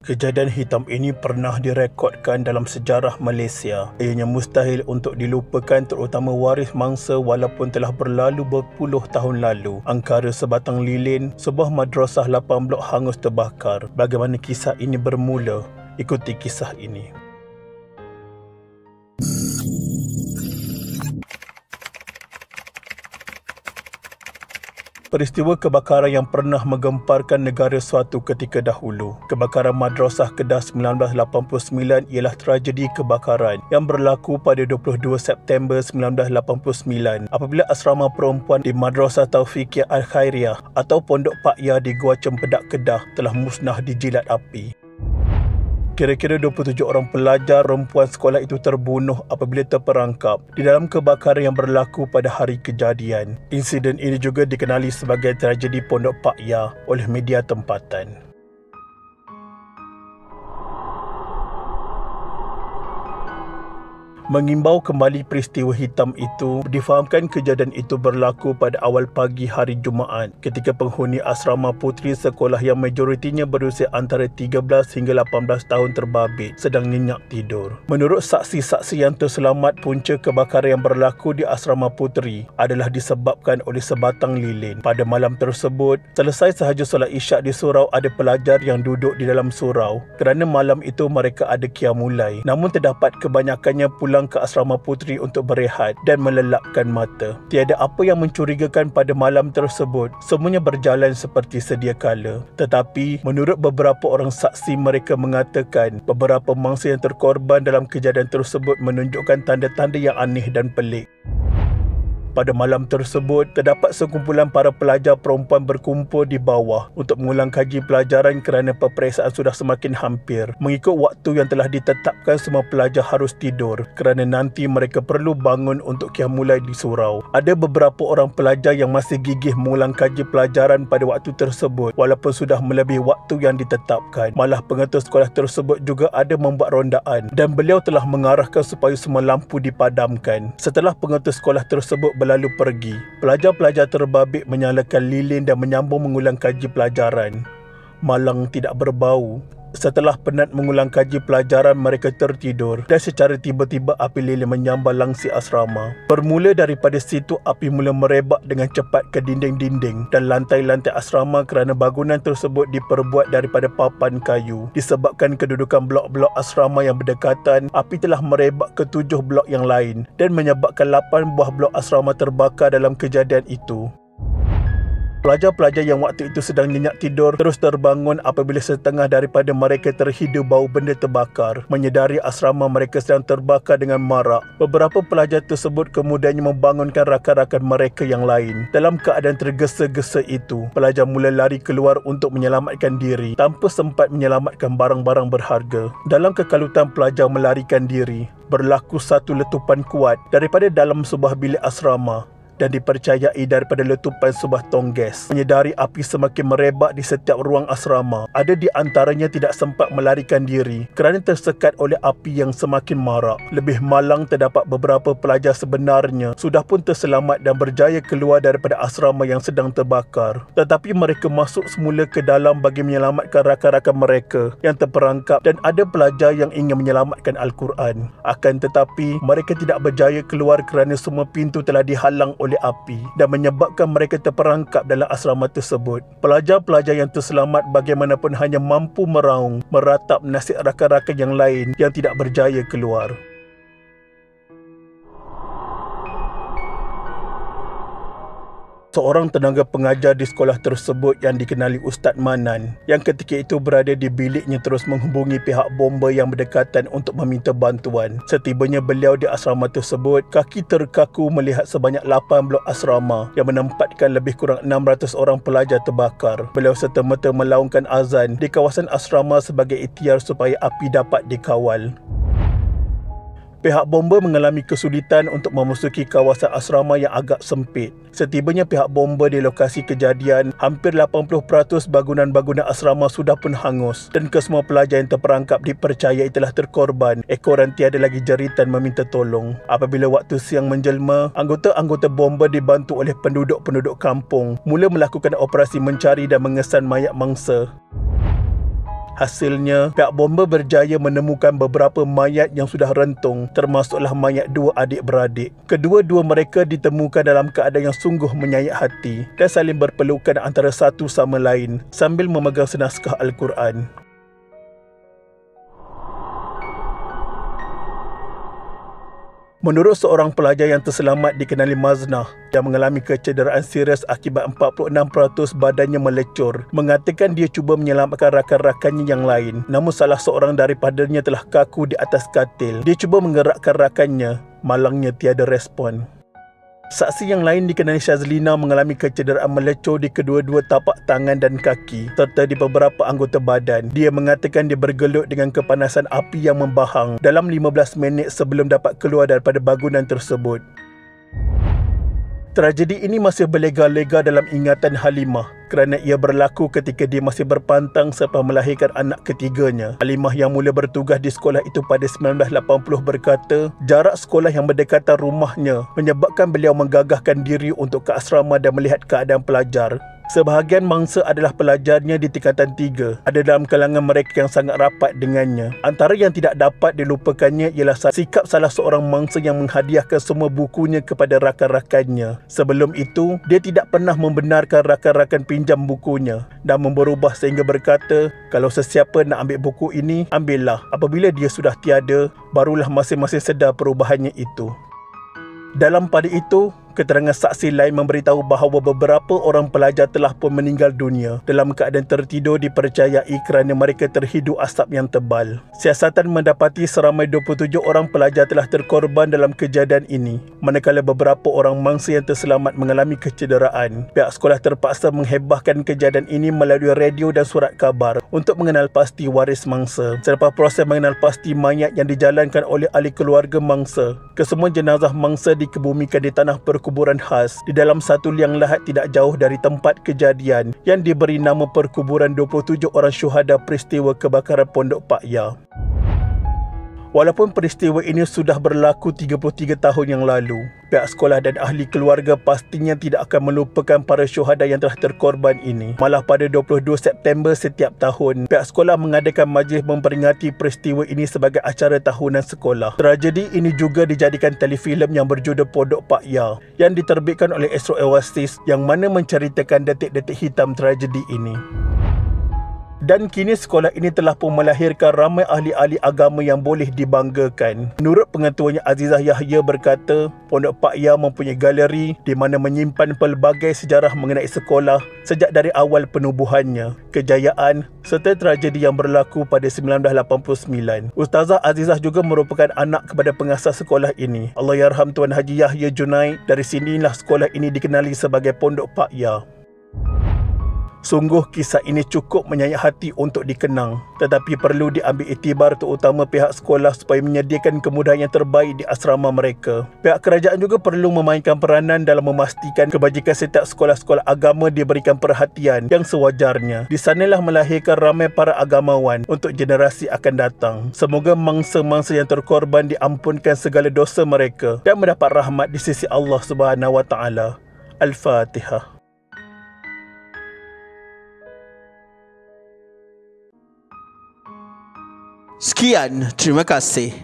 Kejadian hitam ini pernah direkodkan dalam sejarah Malaysia. Ianya mustahil untuk dilupakan, terutama waris mangsa walaupun telah berlalu berpuluh tahun lalu. Angkara sebatang lilin, sebuah madrasah 8 blok hangus terbakar. Bagaimana kisah ini bermula? Ikuti kisah ini. Peristiwa kebakaran yang pernah menggemparkan negara suatu ketika dahulu. Kebakaran Madrasah Kedah 1989 ialah tragedi kebakaran yang berlaku pada 22 September 1989 apabila asrama perempuan di Madrasah Taufiqiyah Al-Khairiyah atau Pondok Pak Ya di Gua Cempedak Kedah telah musnah dijilat api. Kira-kira 27 orang pelajar perempuan sekolah itu terbunuh apabila terperangkap di dalam kebakaran yang berlaku pada hari kejadian. Insiden ini juga dikenali sebagai tragedi Pondok Pak Ya oleh media tempatan. Mengimbau kembali peristiwa hitam itu, difahamkan kejadian itu berlaku pada awal pagi hari Jumaat ketika penghuni asrama puteri sekolah yang majoritinya berusia antara 13 hingga 18 tahun terbabit sedang nyenyak tidur. Menurut saksi-saksi yang terselamat, punca kebakaran yang berlaku di asrama puteri adalah disebabkan oleh sebatang lilin. Pada malam tersebut, selesai sahaja solat Isyak di surau, ada pelajar yang duduk di dalam surau kerana malam itu mereka ada qiyamulai. Namun terdapat kebanyakannya pulang ke asrama puteri untuk berehat dan melelapkan mata. Tiada apa yang mencurigakan pada malam tersebut. Semuanya berjalan seperti sedia kala. Tetapi menurut beberapa orang saksi, mereka mengatakan beberapa mangsa yang terkorban dalam kejadian tersebut menunjukkan tanda-tanda yang aneh dan pelik. Pada malam tersebut, terdapat sekumpulan para pelajar perempuan berkumpul di bawah untuk mengulang kaji pelajaran kerana peperiksaan sudah semakin hampir. Mengikut waktu yang telah ditetapkan, semua pelajar harus tidur kerana nanti mereka perlu bangun untuk qiyamulai di surau. Ada beberapa orang pelajar yang masih gigih mengulang kaji pelajaran pada waktu tersebut walaupun sudah melebihi waktu yang ditetapkan. Malah pengetua sekolah tersebut juga ada membuat rondaan dan beliau telah mengarahkan supaya semua lampu dipadamkan. Setelah pengetua sekolah tersebut lalu pergi, pelajar-pelajar terbabit menyalakan lilin dan menyambung mengulang kaji pelajaran. Malang tidak berbau. Setelah penat mengulang kaji pelajaran, mereka tertidur dan secara tiba-tiba api lilin menyambar langsir asrama. Bermula daripada situ, api mula merebak dengan cepat ke dinding-dinding dan lantai-lantai asrama kerana bangunan tersebut diperbuat daripada papan kayu. Disebabkan kedudukan blok-blok asrama yang berdekatan, api telah merebak ke 7 blok yang lain dan menyebabkan 8 buah blok asrama terbakar dalam kejadian itu. Pelajar-pelajar yang waktu itu sedang nyenyak tidur terus terbangun apabila setengah daripada mereka terhidu bau benda terbakar. Menyedari asrama mereka sedang terbakar dengan marak. Beberapa pelajar tersebut kemudiannya membangunkan rakan-rakan mereka yang lain. Dalam keadaan tergesa-gesa itu, pelajar mula lari keluar untuk menyelamatkan diri tanpa sempat menyelamatkan barang-barang berharga. Dalam kekalutan pelajar melarikan diri, berlaku satu letupan kuat daripada dalam sebuah bilik asrama dan dipercayai daripada letupan sebuah tong gas. Menyedari api semakin merebak di setiap ruang asrama, ada di antaranya tidak sempat melarikan diri kerana tersekat oleh api yang semakin marak. Lebih malang, terdapat beberapa pelajar sebenarnya sudah pun terselamat dan berjaya keluar daripada asrama yang sedang terbakar. Tetapi mereka masuk semula ke dalam bagi menyelamatkan rakan-rakan mereka yang terperangkap dan ada pelajar yang ingin menyelamatkan Al-Quran. Akan tetapi mereka tidak berjaya keluar kerana semua pintu telah dihalang oleh api dan menyebabkan mereka terperangkap dalam asrama tersebut. Pelajar-pelajar yang terselamat bagaimanapun hanya mampu meraung meratap nasib rakan-rakan yang lain yang tidak berjaya keluar. Seorang tenaga pengajar di sekolah tersebut yang dikenali Ustaz Manan yang ketika itu berada di biliknya terus menghubungi pihak bomba yang berdekatan untuk meminta bantuan. Setibanya beliau di asrama tersebut, kaki terkaku melihat sebanyak 8 blok asrama yang menempatkan lebih kurang 600 orang pelajar terbakar. Beliau serta-merta melaungkan azan di kawasan asrama sebagai ikhtiar supaya api dapat dikawal. Pihak bomba mengalami kesulitan untuk memasuki kawasan asrama yang agak sempit. Setibanya pihak bomba di lokasi kejadian, hampir 80% bangunan-bangunan asrama sudah pun hangus dan kesemua pelajar yang terperangkap dipercayai telah terkorban. Ekoran tiada lagi jeritan meminta tolong. Apabila waktu siang menjelma, anggota-anggota bomba dibantu oleh penduduk-penduduk kampung mula melakukan operasi mencari dan mengesan mayat mangsa. Hasilnya, pihak bomba berjaya menemukan beberapa mayat yang sudah rentung, termasuklah mayat dua adik-beradik. Kedua-dua mereka ditemukan dalam keadaan yang sungguh menyayat hati dan saling berpelukan antara satu sama lain sambil memegang senaskah Al-Quran. Menurut seorang pelajar yang terselamat dikenali Maznah yang mengalami kecederaan serius akibat 46% badannya melecur, mengatakan dia cuba menyelamatkan rakan-rakannya yang lain, namun salah seorang daripadanya telah kaku di atas katil. Dia cuba menggerakkan rakannya, malangnya tiada respon. Saksi yang lain dikenali Syazlina mengalami kecederaan melecur di kedua-dua tapak tangan dan kaki serta di beberapa anggota badan. Dia mengatakan dia bergelut dengan kepanasan api yang membahang dalam 15 minit sebelum dapat keluar daripada bangunan tersebut. Tragedi ini masih berlega-lega dalam ingatan Halimah kerana ia berlaku ketika dia masih berpantang selepas melahirkan anak ketiganya. Halimah yang mula bertugas di sekolah itu pada 1980 berkata, jarak sekolah yang berdekatan rumahnya menyebabkan beliau menggagahkan diri untuk ke asrama dan melihat keadaan pelajar. Sebahagian mangsa adalah pelajarnya di tingkatan 3. Ada dalam kalangan mereka yang sangat rapat dengannya. Antara yang tidak dapat dilupakannya ialah sikap salah seorang mangsa yang menghadiahkan semua bukunya kepada rakan-rakannya. Sebelum itu, dia tidak pernah membenarkan rakan-rakan pinjam bukunya dan berubah sehingga berkata, kalau sesiapa nak ambil buku ini, ambillah. Apabila dia sudah tiada, barulah masing-masing sedar perubahannya itu. Dalam pada itu, keterangan saksi lain memberitahu bahawa beberapa orang pelajar telah pun meninggal dunia dalam keadaan tertidur dipercayai kerana mereka terhidu asap yang tebal. Siasatan mendapati seramai 27 orang pelajar telah terkorban dalam kejadian ini, manakala beberapa orang mangsa yang terselamat mengalami kecederaan. Pihak sekolah terpaksa menghebahkan kejadian ini melalui radio dan surat khabar untuk mengenal pasti waris mangsa. Selepas proses mengenal pasti mayat yang dijalankan oleh ahli keluarga mangsa, kesemua jenazah mangsa dikebumikan di tanah perkuburan khas di dalam satu liang lahat tidak jauh dari tempat kejadian yang diberi nama perkuburan 27 orang syuhada peristiwa kebakaran Pondok Pak Ya. Walaupun peristiwa ini sudah berlaku 33 tahun yang lalu, pihak sekolah dan ahli keluarga pastinya tidak akan melupakan para syuhada yang telah terkorban ini. Malah pada 22 September setiap tahun, pihak sekolah mengadakan majlis memperingati peristiwa ini sebagai acara tahunan sekolah. Tragedi ini juga dijadikan telefilm yang berjudul Pondok Pak Ya yang diterbitkan oleh Astro Oasis yang mana menceritakan detik-detik hitam tragedi ini. Dan kini sekolah ini telah pun melahirkan ramai ahli-ahli agama yang boleh dibanggakan. Menurut pengetuanya Azizah Yahya berkata, Pondok Pak Ya mempunyai galeri di mana menyimpan pelbagai sejarah mengenai sekolah sejak dari awal penubuhannya, kejayaan serta tragedi yang berlaku pada 1989. Ustazah Azizah juga merupakan anak kepada pengasas sekolah ini, Allahyarham Tuan Haji Yahya Junaid. Dari sinilah sekolah ini dikenali sebagai Pondok Pak Ya. Sungguh kisah ini cukup menyayat hati untuk dikenang, tetapi perlu diambil iktibar terutama pihak sekolah supaya menyediakan kemudahan yang terbaik di asrama mereka. Pihak kerajaan juga perlu memainkan peranan dalam memastikan kebajikan setiap sekolah-sekolah agama diberikan perhatian yang sewajarnya. Di sanalah melahirkan ramai para agamawan untuk generasi akan datang. Semoga mangsa-mangsa yang terkorban diampunkan segala dosa mereka dan mendapat rahmat di sisi Allah Subhanahu Wa Taala. Al-Fatihah. Sekian, terima kasih.